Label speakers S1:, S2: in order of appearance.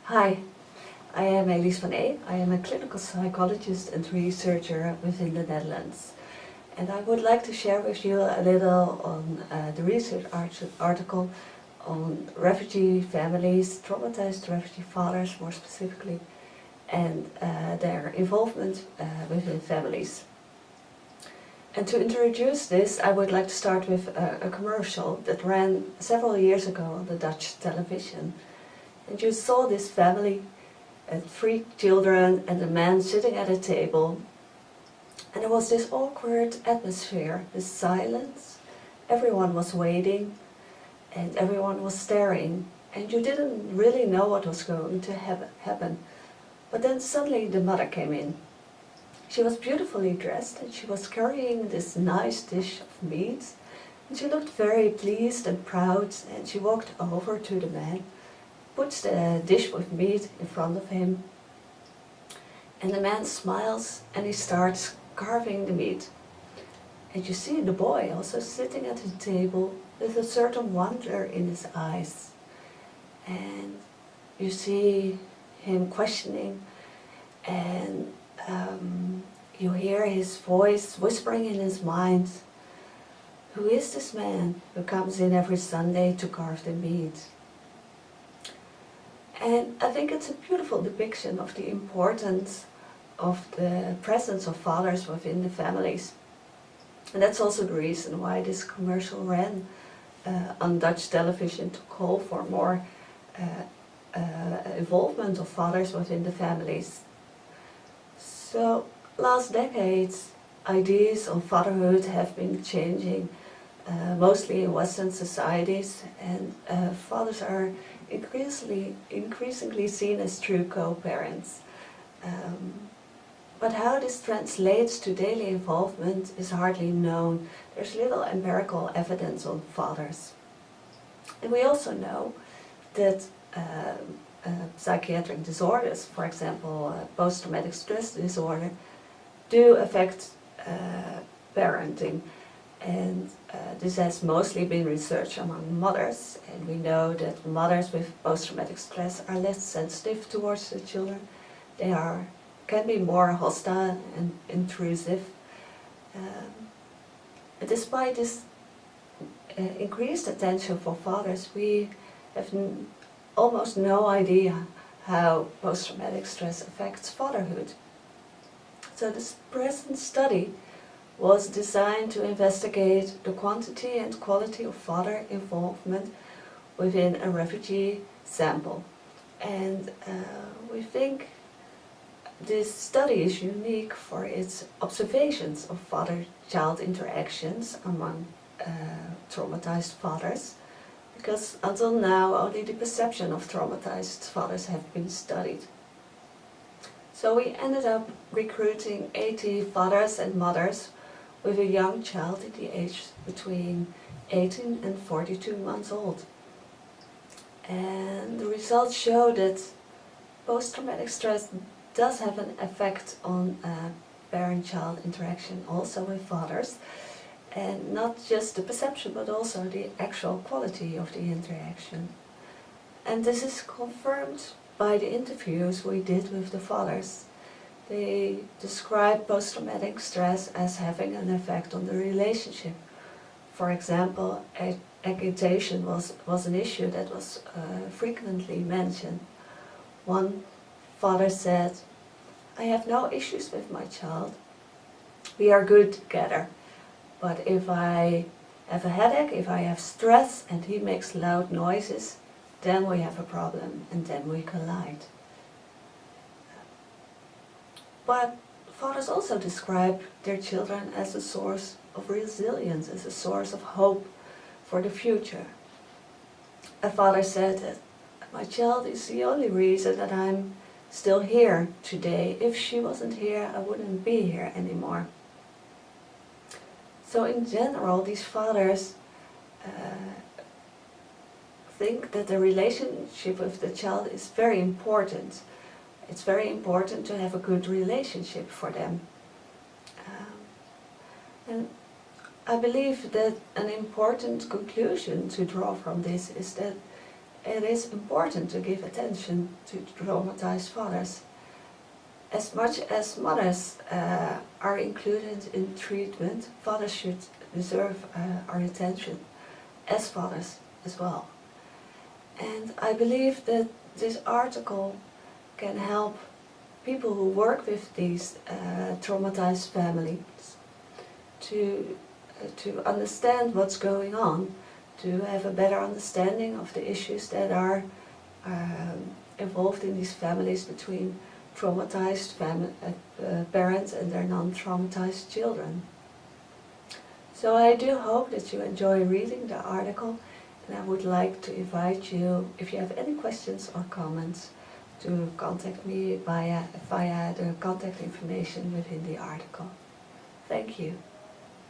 S1: Hi, I am Elise van E. I am a clinical psychologist and researcher within the Netherlands. And I would like to share with you a little on the research article on refugee families, traumatized refugee fathers more specifically, and their involvement within families. And to introduce this, I would like to start with a commercial that ran several years ago on the Dutch television. And you saw this family, 3 children and a man sitting at a table. And there was this awkward atmosphere, this silence. Everyone was waiting and everyone was staring. And you didn't really know what was going to happen. But then suddenly the mother came in. She was beautifully dressed and she was carrying this nice dish of meat. And she looked very pleased and proud, and she walked over to the man, puts the dish with meat in front of him, and the man smiles and he starts carving the meat. And you see the boy also sitting at the table with a certain wonder in his eyes. And you see him questioning, and you hear his voice whispering in his mind, "Who is this man who comes in every Sunday to carve the meat?" And I think it's a beautiful depiction of the importance of the presence of fathers within the families. And that's also the reason why this commercial ran on Dutch television, to call for more involvement of fathers within the families. So, last decades, ideas on fatherhood have been changing, mostly in Western societies, and fathers are increasingly seen as true co-parents. But how this translates to daily involvement is hardly known. There's little empirical evidence on fathers. And we also know that psychiatric disorders, for example, post-traumatic stress disorder, do affect parenting. And this has mostly been researched among mothers, and we know that mothers with post-traumatic stress are less sensitive towards the children. They can be more hostile and intrusive. Despite this increased attention for fathers, we have almost no idea how post-traumatic stress affects fatherhood. So this present study was designed to investigate the quantity and quality of father involvement within a refugee sample. And we think this study is unique for its observations of father-child interactions among traumatized fathers, because until now only the perception of traumatized fathers have been studied. So we ended up recruiting 80 fathers and mothers with a young child in the age between 18 and 42 months old. And the results show that post-traumatic stress does have an effect on parent-child interaction, also with fathers, and not just the perception but also the actual quality of the interaction. And this is confirmed by the interviews we did with the fathers. They describe post-traumatic stress as having an effect on the relationship. For example, agitation was an issue that was frequently mentioned. One father said, "I have no issues with my child. We are good together. But if I have a headache, if I have stress and he makes loud noises, then we have a problem and then we collide." But fathers also describe their children as a source of resilience, as a source of hope for the future. A father said that my child is the only reason that I'm still here today. If she wasn't here, I wouldn't be here anymore. So in general, these fathers think that the relationship with the child is very important. It's very important to have a good relationship for them. And I believe that an important conclusion to draw from this is that it is important to give attention to traumatized fathers. As much as mothers are included in treatment, fathers should deserve our attention as fathers as well. And I believe that this article can help people who work with these traumatized families to understand what's going on, to have a better understanding of the issues that are involved in these families between traumatized parents and their non-traumatized children. So I do hope that you enjoy reading the article, and I would like to invite you, if you have any questions or comments, to contact me via the contact information within the article. Thank you.